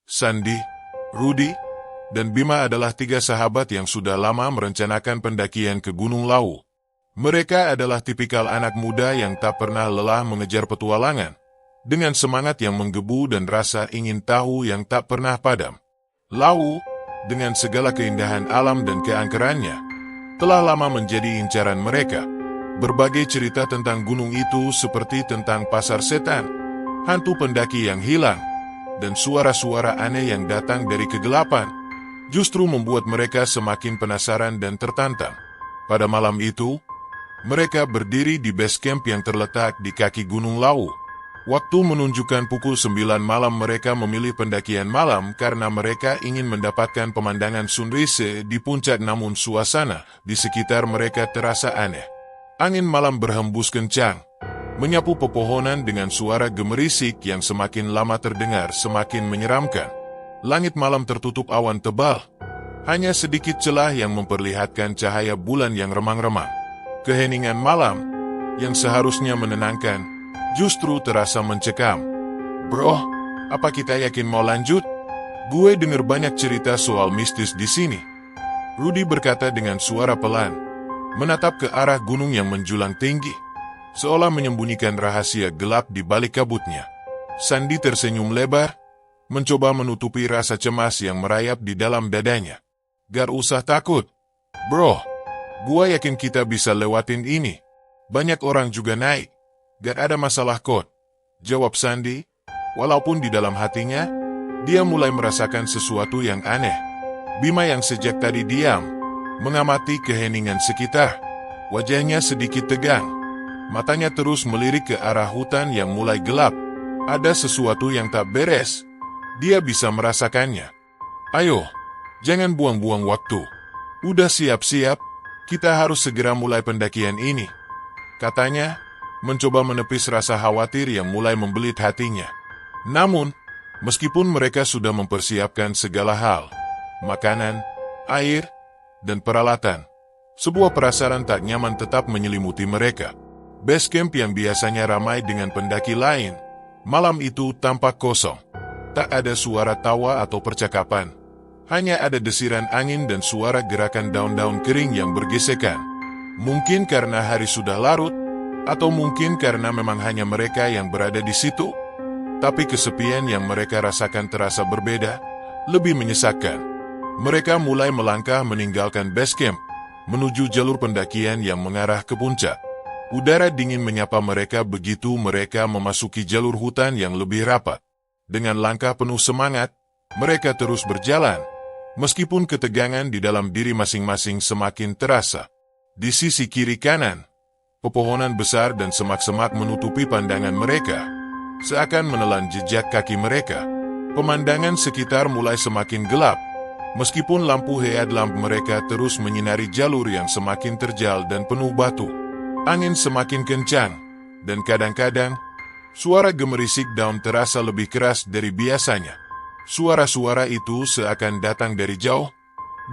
Sandi, Rudi, dan Bima adalah tiga sahabat yang sudah lama merencanakan pendakian ke Gunung Lawu. Mereka adalah tipikal anak muda yang tak pernah lelah mengejar petualangan, dengan semangat yang menggebu dan rasa ingin tahu yang tak pernah padam. Lawu, dengan segala keindahan alam dan keangkerannya, telah lama menjadi incaran mereka. Berbagai cerita tentang gunung itu seperti tentang pasar setan, hantu pendaki yang hilang, dan suara-suara aneh yang datang dari kegelapan, justru membuat mereka semakin penasaran dan tertantang. Pada malam itu, mereka berdiri di base camp yang terletak di kaki Gunung Lawu. Waktu menunjukkan pukul 9 malam. Mereka memilih pendakian malam karena mereka ingin mendapatkan pemandangan sunrise di puncak, namun suasana di sekitar mereka terasa aneh. Angin malam berhembus kencang, menyapu pepohonan dengan suara gemerisik yang semakin lama terdengar semakin menyeramkan. Langit malam tertutup awan tebal, hanya sedikit celah yang memperlihatkan cahaya bulan yang remang-remang. Keheningan malam, yang seharusnya menenangkan, justru terasa mencekam. Bro, apa kita yakin mau lanjut? Gue dengar banyak cerita soal mistis di sini. Rudi berkata dengan suara pelan, menatap ke arah gunung yang menjulang tinggi, seolah menyembunyikan rahasia gelap di balik kabutnya. Sandi tersenyum lebar, mencoba menutupi rasa cemas yang merayap di dalam dadanya. Gak usah takut, bro. Gua yakin kita bisa lewatin ini. Banyak orang juga naik. Gak ada masalah kok, jawab Sandi, walaupun di dalam hatinya, dia mulai merasakan sesuatu yang aneh. Bima yang sejak tadi diam, mengamati keheningan sekitar. Wajahnya sedikit tegang. Matanya terus melirik ke arah hutan yang mulai gelap. Ada sesuatu yang tak beres. Dia bisa merasakannya. Ayo, jangan buang-buang waktu. Udah siap-siap, kita harus segera mulai pendakian ini, katanya, mencoba menepis rasa khawatir yang mulai membelit hatinya. Namun, meskipun mereka sudah mempersiapkan segala hal, makanan, air, dan peralatan, sebuah perasaan tak nyaman tetap menyelimuti mereka. Base camp yang biasanya ramai dengan pendaki lain, malam itu tampak kosong. Tak ada suara tawa atau percakapan. Hanya ada desiran angin dan suara gerakan daun-daun kering yang bergesekan. Mungkin karena hari sudah larut, atau mungkin karena memang hanya mereka yang berada di situ. Tapi kesepian yang mereka rasakan terasa berbeda, lebih menyesakkan. Mereka mulai melangkah meninggalkan base camp, menuju jalur pendakian yang mengarah ke puncak. Udara dingin menyapa mereka begitu mereka memasuki jalur hutan yang lebih rapat. Dengan langkah penuh semangat, mereka terus berjalan. Meskipun ketegangan di dalam diri masing-masing semakin terasa. Di sisi kiri kanan, pepohonan besar dan semak-semak menutupi pandangan mereka, seakan menelan jejak kaki mereka. Pemandangan sekitar mulai semakin gelap, meskipun lampu headlamp mereka terus menyinari jalur yang semakin terjal dan penuh batu. Angin semakin kencang, dan kadang-kadang, suara gemerisik daun terasa lebih keras dari biasanya. Suara-suara itu seakan datang dari jauh,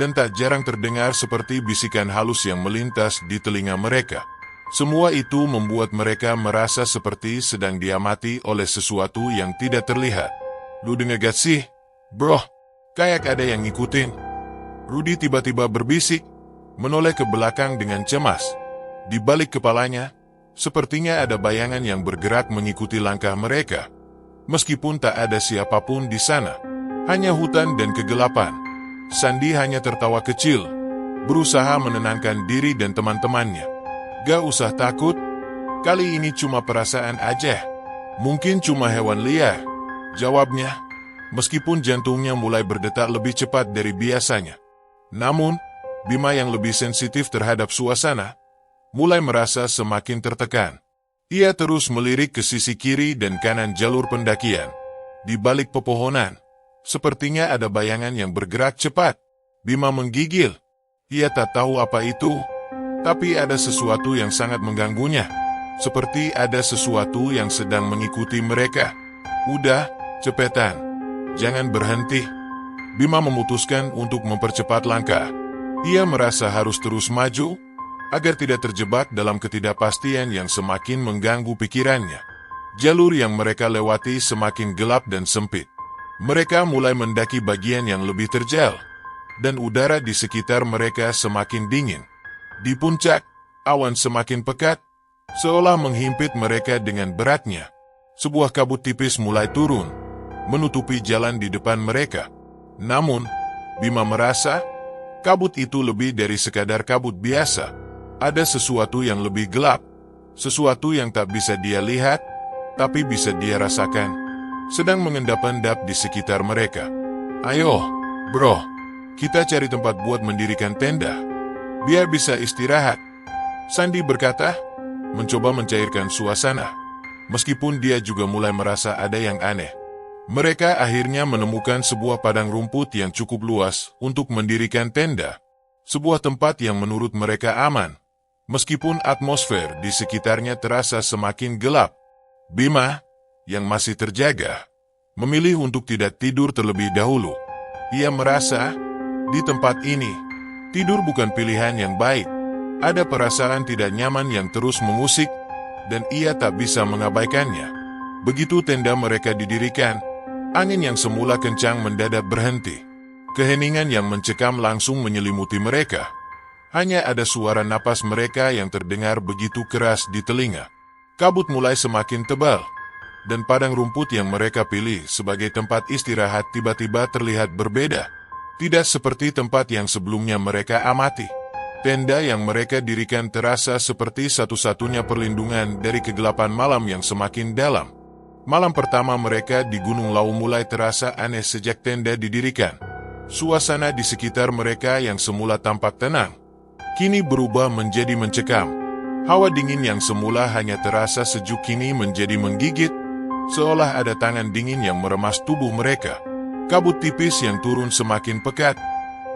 dan tak jarang terdengar seperti bisikan halus yang melintas di telinga mereka. Semua itu membuat mereka merasa seperti sedang diamati oleh sesuatu yang tidak terlihat. Lu dengar gak sih, bro? Kayak ada yang ngikutin. Rudi tiba-tiba berbisik, menoleh ke belakang dengan cemas. Di balik kepalanya, sepertinya ada bayangan yang bergerak mengikuti langkah mereka. Meskipun tak ada siapapun di sana, hanya hutan dan kegelapan. Sandi hanya tertawa kecil, berusaha menenangkan diri dan teman-temannya. Gak usah takut, kali ini cuma perasaan aja. Mungkin cuma hewan liar, jawabnya, meskipun jantungnya mulai berdetak lebih cepat dari biasanya. Namun, Bima yang lebih sensitif terhadap suasana, mulai merasa semakin tertekan. Ia terus melirik ke sisi kiri dan kanan jalur pendakian. Di balik pepohonan, sepertinya ada bayangan yang bergerak cepat. Bima menggigil. Ia tak tahu apa itu, tapi ada sesuatu yang sangat mengganggunya. Seperti ada sesuatu yang sedang mengikuti mereka. Udah, cepetan. Jangan berhenti. Bima memutuskan untuk mempercepat langkah. Ia merasa harus terus maju, agar tidak terjebak dalam ketidakpastian yang semakin mengganggu pikirannya. Jalur yang mereka lewati semakin gelap dan sempit. Mereka mulai mendaki bagian yang lebih terjal, dan udara di sekitar mereka semakin dingin. Di puncak, awan semakin pekat, seolah menghimpit mereka dengan beratnya. Sebuah kabut tipis mulai turun, menutupi jalan di depan mereka. Namun, Bima merasa, kabut itu lebih dari sekadar kabut biasa. Ada sesuatu yang lebih gelap, sesuatu yang tak bisa dia lihat, tapi bisa dia rasakan, sedang mengendap-endap di sekitar mereka. Ayo, bro, kita cari tempat buat mendirikan tenda, biar bisa istirahat, Sandy berkata, mencoba mencairkan suasana. Meskipun dia juga mulai merasa ada yang aneh. Mereka akhirnya menemukan sebuah padang rumput yang cukup luas untuk mendirikan tenda. Sebuah tempat yang menurut mereka aman, meskipun atmosfer di sekitarnya terasa semakin gelap. Bima, yang masih terjaga, memilih untuk tidak tidur terlebih dahulu. Ia merasa, di tempat ini, tidur bukan pilihan yang baik. Ada perasaan tidak nyaman yang terus mengusik, dan ia tak bisa mengabaikannya. Begitu tenda mereka didirikan, angin yang semula kencang mendadak berhenti. Keheningan yang mencekam langsung menyelimuti mereka. Hanya ada suara napas mereka yang terdengar begitu keras di telinga. Kabut mulai semakin tebal, dan padang rumput yang mereka pilih sebagai tempat istirahat tiba-tiba terlihat berbeda. Tidak seperti tempat yang sebelumnya mereka amati. Tenda yang mereka dirikan terasa seperti satu-satunya perlindungan dari kegelapan malam yang semakin dalam. Malam pertama mereka di Gunung Lawu mulai terasa aneh sejak tenda didirikan. Suasana di sekitar mereka yang semula tampak tenang, kini berubah menjadi mencekam. Hawa dingin yang semula hanya terasa sejuk kini menjadi menggigit, seolah ada tangan dingin yang meremas tubuh mereka. Kabut tipis yang turun semakin pekat,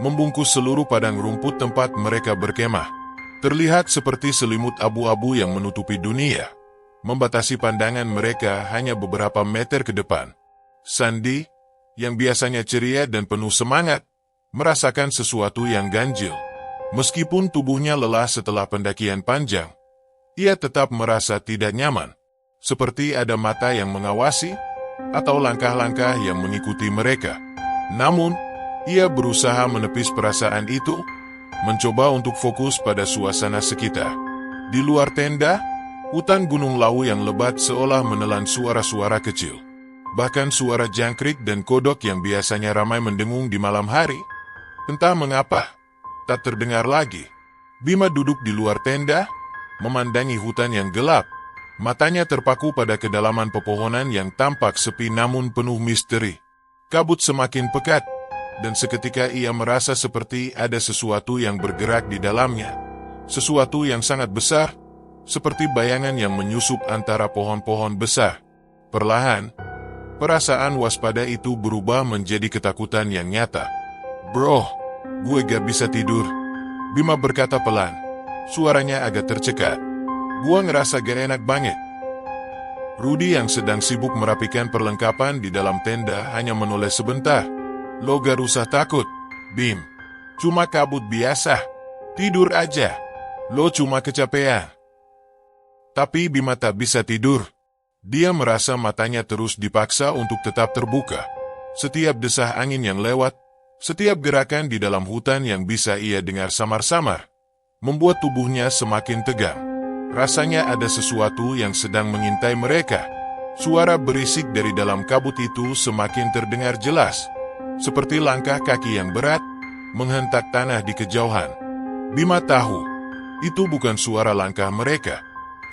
membungkus seluruh padang rumput tempat mereka berkemah. Terlihat seperti selimut abu-abu yang menutupi dunia, membatasi pandangan mereka hanya beberapa meter ke depan. Sandy, yang biasanya ceria dan penuh semangat, merasakan sesuatu yang ganjil. Meskipun tubuhnya lelah setelah pendakian panjang, ia tetap merasa tidak nyaman, seperti ada mata yang mengawasi, atau langkah-langkah yang mengikuti mereka. Namun, ia berusaha menepis perasaan itu, mencoba untuk fokus pada suasana sekitar. Di luar tenda, hutan Gunung Lawu yang lebat seolah menelan suara-suara kecil. Bahkan suara jangkrik dan kodok yang biasanya ramai mendengung di malam hari, entah mengapa, tak terdengar lagi. Bima duduk di luar tenda, memandangi hutan yang gelap. Matanya terpaku pada kedalaman pepohonan yang tampak sepi namun penuh misteri. Kabut semakin pekat, dan seketika ia merasa seperti ada sesuatu yang bergerak di dalamnya. Sesuatu yang sangat besar, seperti bayangan yang menyusup antara pohon-pohon besar. Perlahan, perasaan waspada itu berubah menjadi ketakutan yang nyata. Bro, gue gak bisa tidur, Bima berkata pelan. Suaranya agak tercekat. Gua ngerasa gak enak banget. Rudy yang sedang sibuk merapikan perlengkapan di dalam tenda hanya menoleh sebentar. Lo gak usah takut, Bim. Cuma kabut biasa. Tidur aja. Lo cuma kecapean. Tapi Bima tak bisa tidur. Dia merasa matanya terus dipaksa untuk tetap terbuka. Setiap desah angin yang lewat, setiap gerakan di dalam hutan yang bisa ia dengar samar-samar, membuat tubuhnya semakin tegang. Rasanya ada sesuatu yang sedang mengintai mereka. Suara berisik dari dalam kabut itu semakin terdengar jelas, seperti langkah kaki yang berat menghentak tanah di kejauhan. Bima tahu, itu bukan suara langkah mereka.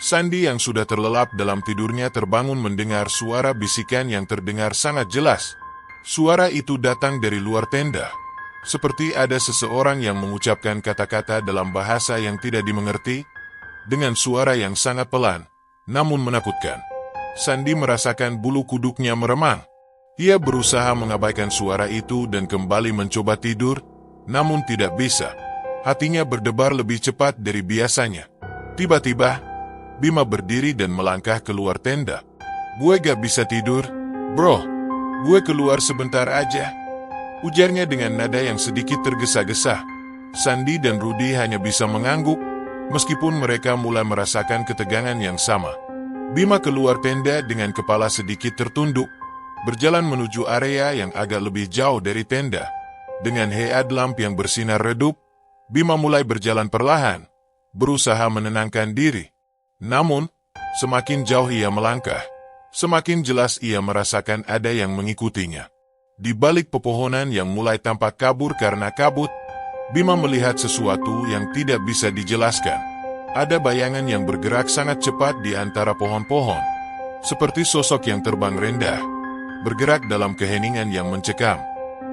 Sandy yang sudah terlelap dalam tidurnya terbangun mendengar suara bisikan yang terdengar sangat jelas. Suara itu datang dari luar tenda, seperti ada seseorang yang mengucapkan kata-kata dalam bahasa yang tidak dimengerti, dengan suara yang sangat pelan, namun menakutkan. Sandy merasakan bulu kuduknya meremang. Ia berusaha mengabaikan suara itu dan kembali mencoba tidur, namun tidak bisa. Hatinya berdebar lebih cepat dari biasanya. Tiba-tiba, Bima berdiri dan melangkah keluar tenda. Gue gak bisa tidur, bro. Gue keluar sebentar aja, ujarnya dengan nada yang sedikit tergesa-gesa. Sandy dan Rudy hanya bisa mengangguk, meskipun mereka mulai merasakan ketegangan yang sama. Bima keluar tenda dengan kepala sedikit tertunduk. berjalan menuju area yang agak lebih jauh dari tenda. Dengan headlamp yang bersinar redup, Bima mulai berjalan perlahan, berusaha menenangkan diri. Namun, semakin jauh ia melangkah, semakin jelas ia merasakan ada yang mengikutinya. Di balik pepohonan yang mulai tampak kabur karena kabut, Bima melihat sesuatu yang tidak bisa dijelaskan. Ada bayangan yang bergerak sangat cepat di antara pohon-pohon, seperti sosok yang terbang rendah, bergerak dalam keheningan yang mencekam.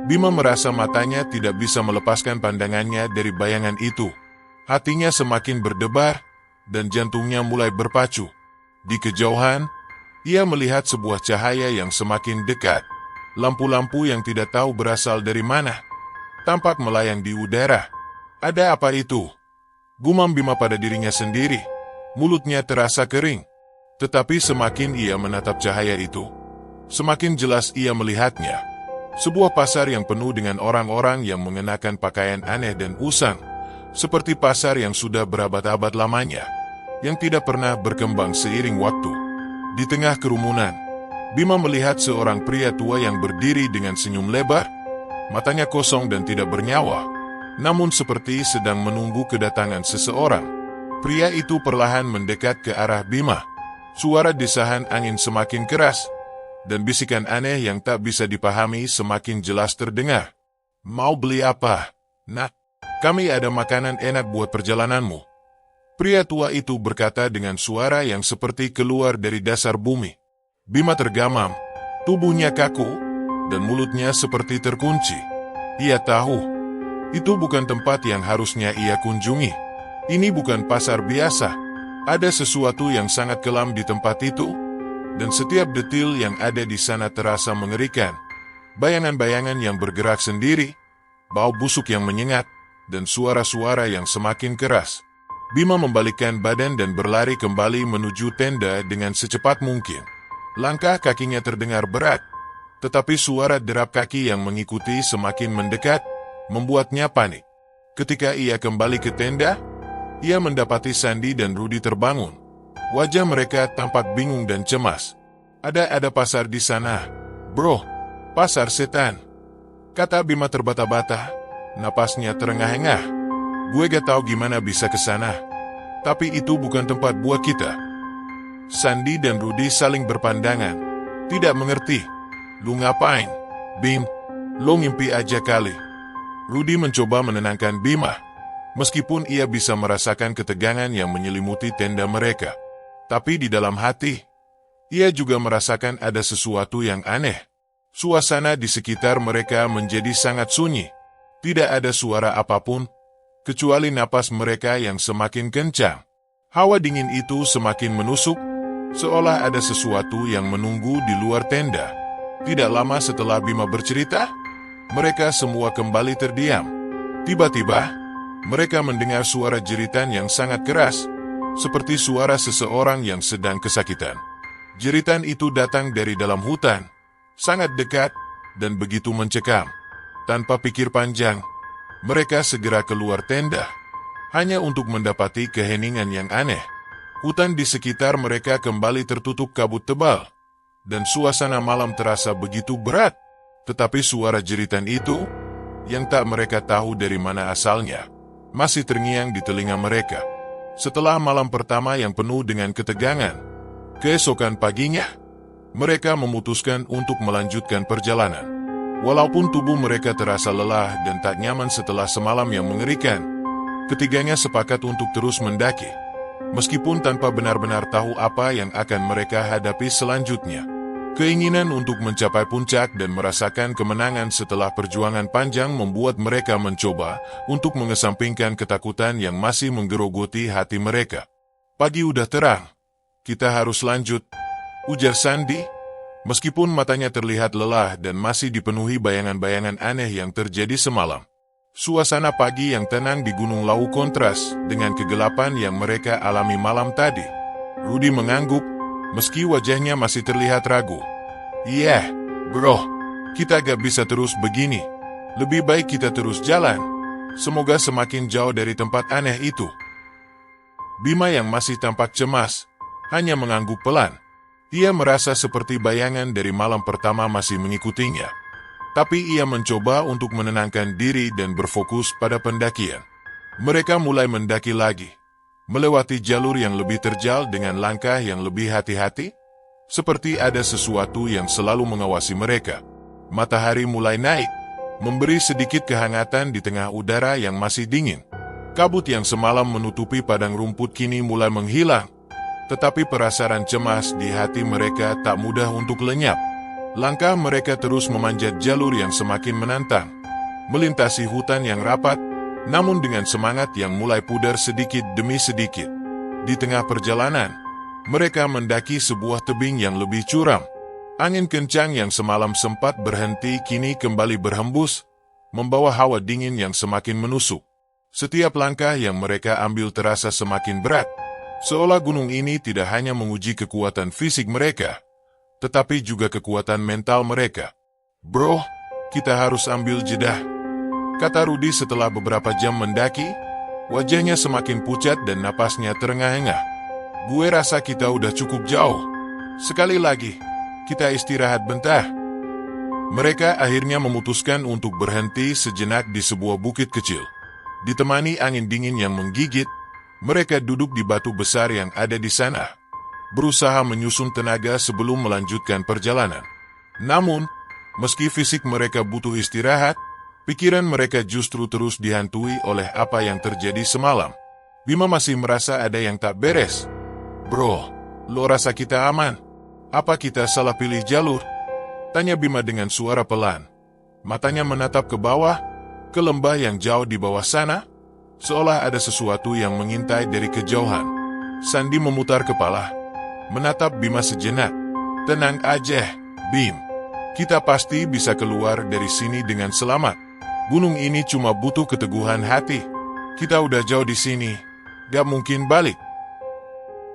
Bima merasa matanya tidak bisa melepaskan pandangannya dari bayangan itu. Hatinya semakin berdebar, dan jantungnya mulai berpacu. Di kejauhan, ia melihat sebuah cahaya yang semakin dekat. Lampu-lampu yang tidak tahu berasal dari mana, tampak melayang di udara. Ada apa itu? Gumam Bima pada dirinya sendiri. Mulutnya terasa kering. Tetapi semakin ia menatap cahaya itu, semakin jelas ia melihatnya. Sebuah pasar yang penuh dengan orang-orang yang mengenakan pakaian aneh dan usang, seperti pasar yang sudah berabad-abad lamanya, yang tidak pernah berkembang seiring waktu. Di tengah kerumunan, Bima melihat seorang pria tua yang berdiri dengan senyum lebar, matanya kosong dan tidak bernyawa, namun seperti sedang menunggu kedatangan seseorang. Pria itu perlahan mendekat ke arah Bima. Suara desahan angin semakin keras, dan bisikan aneh yang tak bisa dipahami semakin jelas terdengar. Mau beli apa? Nah, kami ada makanan enak buat perjalananmu. Pria tua itu berkata dengan suara yang seperti keluar dari dasar bumi. Bima tergamam, tubuhnya kaku, dan mulutnya seperti terkunci. Ia tahu, itu bukan tempat yang harusnya ia kunjungi. Ini bukan pasar biasa. Ada sesuatu yang sangat kelam di tempat itu, dan setiap detil yang ada di sana terasa mengerikan. Bayangan-bayangan yang bergerak sendiri, bau busuk yang menyengat, dan suara-suara yang semakin keras. Bima membalikkan badan dan berlari kembali menuju tenda dengan secepat mungkin. Langkah kakinya terdengar berat, tetapi suara derap kaki yang mengikuti semakin mendekat, membuatnya panik. Ketika ia kembali ke tenda, ia mendapati Sandy dan Rudy terbangun. Wajah mereka tampak bingung dan cemas. Ada pasar di sana, bro. Pasar setan, kata Bima terbata-bata. Napasnya terengah-engah. Gue gak tahu gimana bisa ke sana, tapi itu bukan tempat buat kita. Sandy dan Rudy saling berpandangan, tidak mengerti. Lu ngapain, Bim? Lo ngimpi aja kali. Rudy mencoba menenangkan Bima, meskipun ia bisa merasakan ketegangan yang menyelimuti tenda mereka. Tapi di dalam hati, ia juga merasakan ada sesuatu yang aneh. Suasana di sekitar mereka menjadi sangat sunyi. Tidak ada suara apapun, kecuali napas mereka yang semakin kencang. Hawa dingin itu semakin menusuk, seolah ada sesuatu yang menunggu di luar tenda. Tidak lama setelah Bima bercerita, mereka semua kembali terdiam. Tiba-tiba, mereka mendengar suara jeritan yang sangat keras, seperti suara seseorang yang sedang kesakitan. Jeritan itu datang dari dalam hutan, sangat dekat, dan begitu mencekam. Tanpa pikir panjang, mereka segera keluar tenda, hanya untuk mendapati keheningan yang aneh. Hutan di sekitar mereka kembali tertutup kabut tebal, dan suasana malam terasa begitu berat. Tetapi suara jeritan itu, yang tak mereka tahu dari mana asalnya, masih terngiang di telinga mereka. Setelah malam pertama yang penuh dengan ketegangan, keesokan paginya, mereka memutuskan untuk melanjutkan perjalanan. Walaupun tubuh mereka terasa lelah dan tak nyaman setelah semalam yang mengerikan, ketiganya sepakat untuk terus mendaki, meskipun tanpa benar-benar tahu apa yang akan mereka hadapi selanjutnya. Keinginan untuk mencapai puncak dan merasakan kemenangan setelah perjuangan panjang membuat mereka mencoba untuk mengesampingkan ketakutan yang masih menggerogoti hati mereka. Pagi udah terang. Kita harus lanjut, ujar Sandy, meskipun matanya terlihat lelah dan masih dipenuhi bayangan-bayangan aneh yang terjadi semalam. Suasana pagi yang tenang di Gunung Lawu kontras dengan kegelapan yang mereka alami malam tadi. Rudy mengangguk, meski wajahnya masih terlihat ragu. Iya, bro, kita gak bisa terus begini. Lebih baik kita terus jalan. Semoga semakin jauh dari tempat aneh itu. Bima yang masih tampak cemas, hanya mengangguk pelan. Ia merasa seperti bayangan dari malam pertama masih mengikutinya. Tapi ia mencoba untuk menenangkan diri dan berfokus pada pendakian. Mereka mulai mendaki lagi, melewati jalur yang lebih terjal dengan langkah yang lebih hati-hati, seperti ada sesuatu yang selalu mengawasi mereka. Matahari mulai naik, memberi sedikit kehangatan di tengah udara yang masih dingin. Kabut yang semalam menutupi padang rumput kini mulai menghilang, tetapi perasaan cemas di hati mereka tak mudah untuk lenyap. Langkah mereka terus memanjat jalur yang semakin menantang, melintasi hutan yang rapat, namun dengan semangat yang mulai pudar sedikit demi sedikit. Di tengah perjalanan, mereka mendaki sebuah tebing yang lebih curam. Angin kencang yang semalam sempat berhenti kini kembali berhembus, membawa hawa dingin yang semakin menusuk. Setiap langkah yang mereka ambil terasa semakin berat, seolah gunung ini tidak hanya menguji kekuatan fisik mereka, tetapi juga kekuatan mental mereka. "Bro, kita harus ambil jeda," kata Rudy setelah beberapa jam mendaki. Wajahnya semakin pucat dan napasnya terengah-engah. "Gue rasa kita udah cukup jauh. Sekali lagi, kita istirahat bentar." Mereka akhirnya memutuskan untuk berhenti sejenak di sebuah bukit kecil. Ditemani angin dingin yang menggigit, mereka duduk di batu besar yang ada di sana, berusaha menyusun tenaga sebelum melanjutkan perjalanan. Namun, meski fisik mereka butuh istirahat, pikiran mereka justru terus dihantui oleh apa yang terjadi semalam. Bima masih merasa ada yang tak beres. "Bro, lo rasa kita aman? Apa kita salah pilih jalur?" tanya Bima dengan suara pelan. Matanya menatap ke bawah, ke lembah yang jauh di bawah sana, seolah ada sesuatu yang mengintai dari kejauhan. Sandi memutar kepala, menatap Bima sejenak. "Tenang aja, Bim. Kita pasti bisa keluar dari sini dengan selamat. Gunung ini cuma butuh keteguhan hati. Kita udah jauh di sini, gak mungkin balik."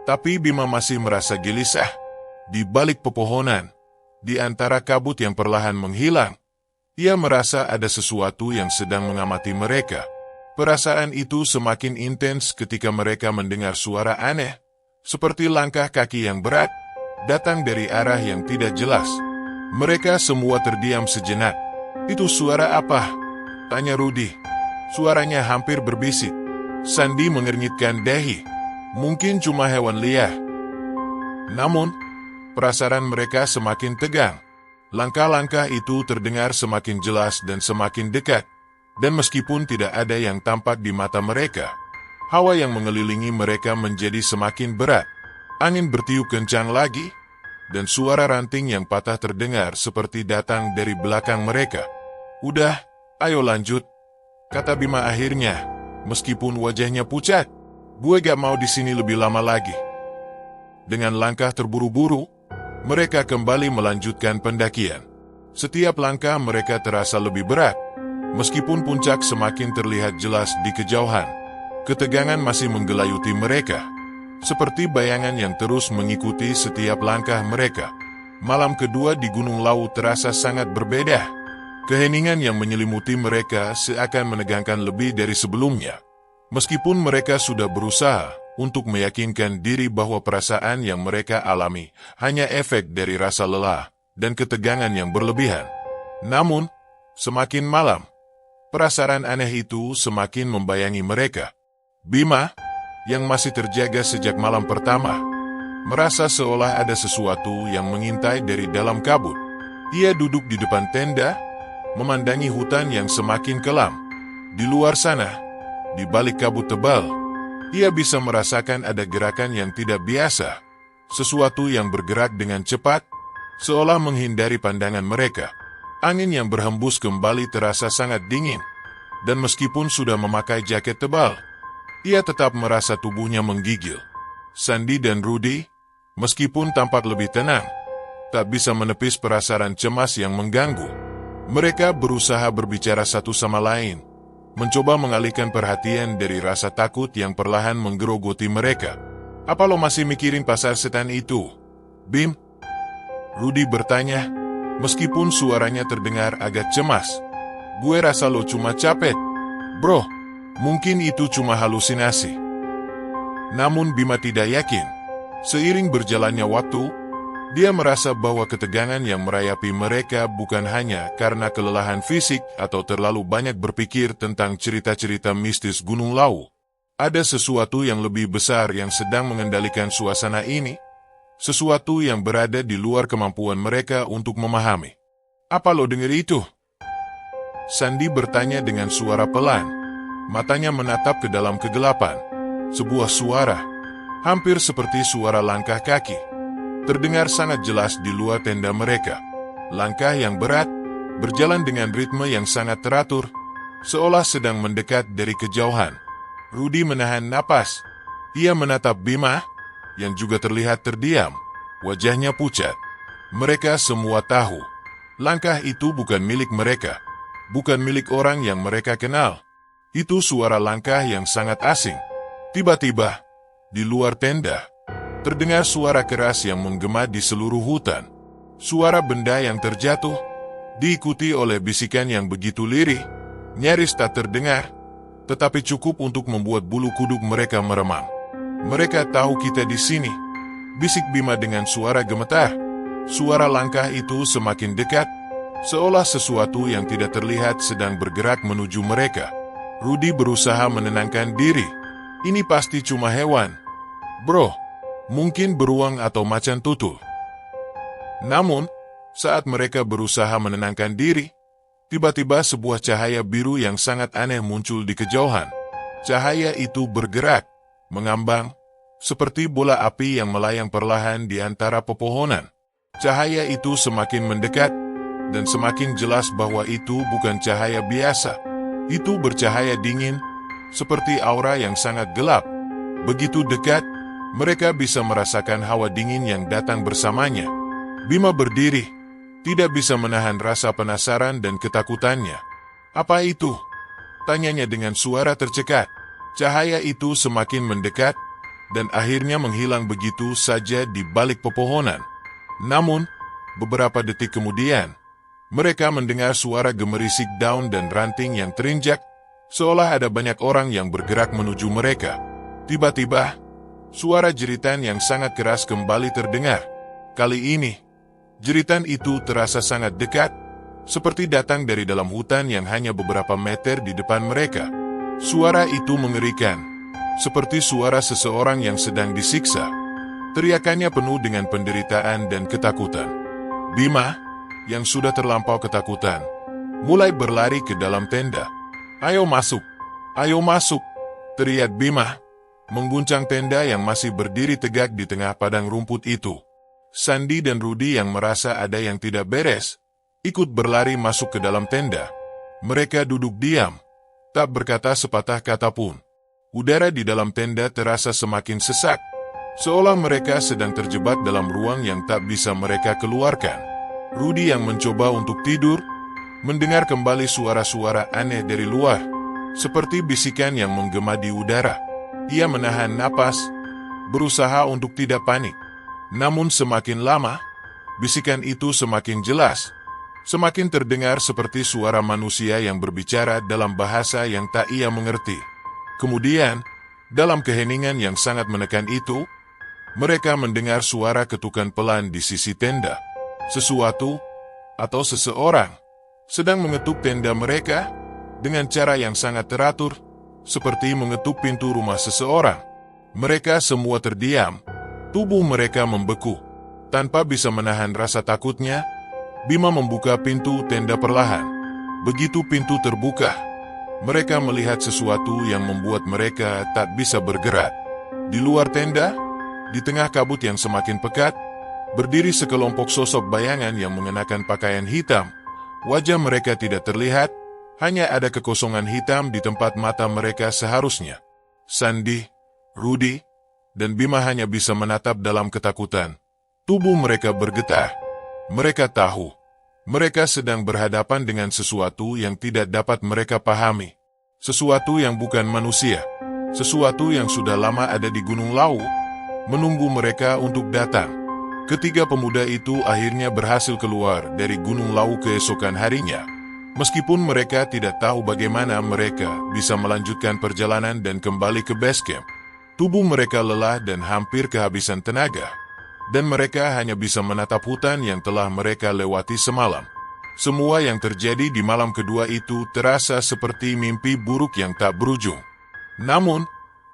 Tapi Bima masih merasa gelisah. Di balik pepohonan, di antara kabut yang perlahan menghilang, ia merasa ada sesuatu yang sedang mengamati mereka. Perasaan itu semakin intens ketika mereka mendengar suara aneh, seperti langkah kaki yang berat, datang dari arah yang tidak jelas. Mereka semua terdiam sejenak. "Itu suara apa?" tanya Rudy. Suaranya hampir berbisik. Sandi mengernyitkan dahi. "Mungkin cuma hewan liar." Namun, perasaan mereka semakin tegang. Langkah-langkah itu terdengar semakin jelas dan semakin dekat, dan meskipun tidak ada yang tampak di mata mereka, hawa yang mengelilingi mereka menjadi semakin berat. Angin bertiup kencang lagi, dan suara ranting yang patah terdengar seperti datang dari belakang mereka. "Udah, ayo lanjut," kata Bima akhirnya, meskipun wajahnya pucat. "Gue gak mau di sini lebih lama lagi." Dengan langkah terburu-buru, mereka kembali melanjutkan pendakian. Setiap langkah mereka terasa lebih berat, meskipun puncak semakin terlihat jelas di kejauhan. Ketegangan masih menggelayuti mereka, seperti bayangan yang terus mengikuti setiap langkah mereka. Malam kedua di Gunung Lawu terasa sangat berbeda. Keheningan yang menyelimuti mereka seakan menegangkan lebih dari sebelumnya. Meskipun mereka sudah berusaha untuk meyakinkan diri bahwa perasaan yang mereka alami hanya efek dari rasa lelah dan ketegangan yang berlebihan. Namun, semakin malam, perasaan aneh itu semakin membayangi mereka. Bima, yang masih terjaga sejak malam pertama, merasa seolah ada sesuatu yang mengintai dari dalam kabut. Ia duduk di depan tenda, memandangi hutan yang semakin kelam. Di luar sana, di balik kabut tebal, ia bisa merasakan ada gerakan yang tidak biasa, sesuatu yang bergerak dengan cepat, seolah menghindari pandangan mereka. Angin yang berhembus kembali terasa sangat dingin, dan meskipun sudah memakai jaket tebal, ia tetap merasa tubuhnya menggigil. Sandi dan Rudy, meskipun tampak lebih tenang, tak bisa menepis perasaan cemas yang mengganggu. Mereka berusaha berbicara satu sama lain, mencoba mengalihkan perhatian dari rasa takut yang perlahan menggerogoti mereka. "Apa lo masih mikirin pasar setan itu, Bim?" Rudy bertanya, meskipun suaranya terdengar agak cemas. "Gue rasa lo cuma capek, bro. Mungkin itu cuma halusinasi." Namun Bima tidak yakin. Seiring berjalannya waktu, Dia merasa bahwa ketegangan yang merayapi mereka bukan hanya karena kelelahan fisik atau terlalu banyak berpikir tentang cerita-cerita mistis Gunung Lawu. Ada sesuatu yang lebih besar yang sedang mengendalikan suasana ini, sesuatu yang berada di luar kemampuan mereka untuk memahami. Apa lo dengar itu? Sandy bertanya dengan suara pelan. Matanya menatap ke dalam kegelapan. Sebuah suara, hampir seperti suara langkah kaki, terdengar sangat jelas di luar tenda mereka. Langkah yang berat, berjalan dengan ritme yang sangat teratur, seolah sedang mendekat dari kejauhan. Rudy menahan napas. Ia menatap Bima, yang juga terlihat terdiam. Wajahnya pucat. Mereka semua tahu, langkah itu bukan milik mereka. Bukan milik orang yang mereka kenal. Itu suara langkah yang sangat asing. Tiba-tiba, di luar tenda, terdengar suara keras yang menggema di seluruh hutan. Suara benda yang terjatuh, diikuti oleh bisikan yang begitu lirih, nyaris tak terdengar, tetapi cukup untuk membuat bulu kuduk mereka meremang. Mereka tahu kita di sini, bisik Bima dengan suara gemetar. Suara langkah itu semakin dekat, seolah sesuatu yang tidak terlihat sedang bergerak menuju mereka. Rudy berusaha menenangkan diri. Ini pasti cuma hewan, bro. Mungkin beruang atau macan tutul. Namun, saat mereka berusaha menenangkan diri, tiba-tiba sebuah cahaya biru yang sangat aneh muncul di kejauhan. Cahaya itu bergerak, mengambang, seperti bola api yang melayang perlahan di antara pepohonan. Cahaya itu semakin mendekat, dan semakin jelas bahwa itu bukan cahaya biasa. Itu bercahaya dingin, seperti aura yang sangat gelap. Begitu dekat, mereka bisa merasakan hawa dingin yang datang bersamanya. Bima berdiri, tidak bisa menahan rasa penasaran dan ketakutannya. Apa itu? Tanyanya dengan suara tercekat. Cahaya itu semakin mendekat, dan akhirnya menghilang begitu saja di balik pepohonan. Namun, beberapa detik kemudian, mereka mendengar suara gemerisik daun dan ranting yang terinjak, seolah ada banyak orang yang bergerak menuju mereka. Tiba-tiba, suara jeritan yang sangat keras kembali terdengar. Kali ini, jeritan itu terasa sangat dekat, seperti datang dari dalam hutan yang hanya beberapa meter di depan mereka. Suara itu mengerikan, seperti suara seseorang yang sedang disiksa. Teriakannya penuh dengan penderitaan dan ketakutan. Bima, yang sudah terlampau ketakutan, mulai berlari ke dalam tenda. "Ayo masuk! Ayo masuk!" teriak Bima, mengguncang tenda yang masih berdiri tegak di tengah padang rumput itu. Sandy dan Rudy yang merasa ada yang tidak beres, ikut berlari masuk ke dalam tenda. Mereka duduk diam, tak berkata sepatah kata pun. Udara di dalam tenda terasa semakin sesak, seolah mereka sedang terjebak dalam ruang yang tak bisa mereka keluarkan. Rudy yang mencoba untuk tidur, mendengar kembali suara-suara aneh dari luar, seperti bisikan yang menggema di udara. Ia menahan napas, berusaha untuk tidak panik. Namun semakin lama, bisikan itu semakin jelas, semakin terdengar seperti suara manusia yang berbicara dalam bahasa yang tak ia mengerti. Kemudian, dalam keheningan yang sangat menekan itu, mereka mendengar suara ketukan pelan di sisi tenda. Sesuatu, atau seseorang, sedang mengetuk tenda mereka, dengan cara yang sangat teratur, seperti mengetuk pintu rumah seseorang. Mereka semua terdiam, tubuh mereka membeku. Tanpa bisa menahan rasa takutnya, Bima membuka pintu tenda perlahan. Begitu pintu terbuka, mereka melihat sesuatu yang membuat mereka tak bisa bergerak. Di luar tenda, di tengah kabut yang semakin pekat, berdiri sekelompok sosok bayangan yang mengenakan pakaian hitam. Wajah mereka tidak terlihat, hanya ada kekosongan hitam di tempat mata mereka seharusnya. Sandy, Rudy, dan Bima hanya bisa menatap dalam ketakutan. Tubuh mereka bergetar. Mereka tahu, mereka sedang berhadapan dengan sesuatu yang tidak dapat mereka pahami. Sesuatu yang bukan manusia. Sesuatu yang sudah lama ada di Gunung Lawu, menunggu mereka untuk datang. Ketiga pemuda itu akhirnya berhasil keluar dari Gunung Lawu keesokan harinya. Meskipun mereka tidak tahu bagaimana mereka bisa melanjutkan perjalanan dan kembali ke base camp. Tubuh mereka lelah dan hampir kehabisan tenaga. dan mereka hanya bisa menatap hutan yang telah mereka lewati semalam. Semua yang terjadi di malam kedua itu terasa seperti mimpi buruk yang tak berujung. Namun,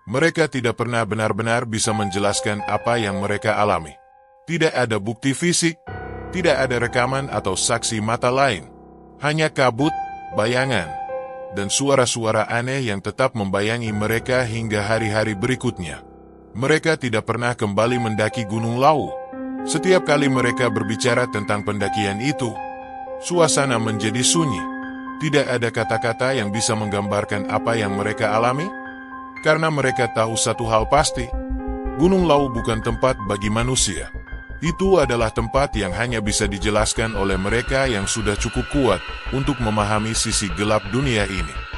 mereka tidak pernah benar-benar bisa menjelaskan apa yang mereka alami. Tidak ada bukti fisik, tidak ada rekaman atau saksi mata lain. Hanya kabut, bayangan, dan suara-suara aneh yang tetap membayangi mereka hingga hari-hari berikutnya. Mereka tidak pernah kembali mendaki Gunung Lawu. Setiap kali mereka berbicara tentang pendakian itu, suasana menjadi sunyi. Tidak ada kata-kata yang bisa menggambarkan apa yang mereka alami, karena mereka tahu satu hal pasti, Gunung Lawu bukan tempat bagi manusia. Itu adalah tempat yang hanya bisa dijelaskan oleh mereka yang sudah cukup kuat untuk memahami sisi gelap dunia ini.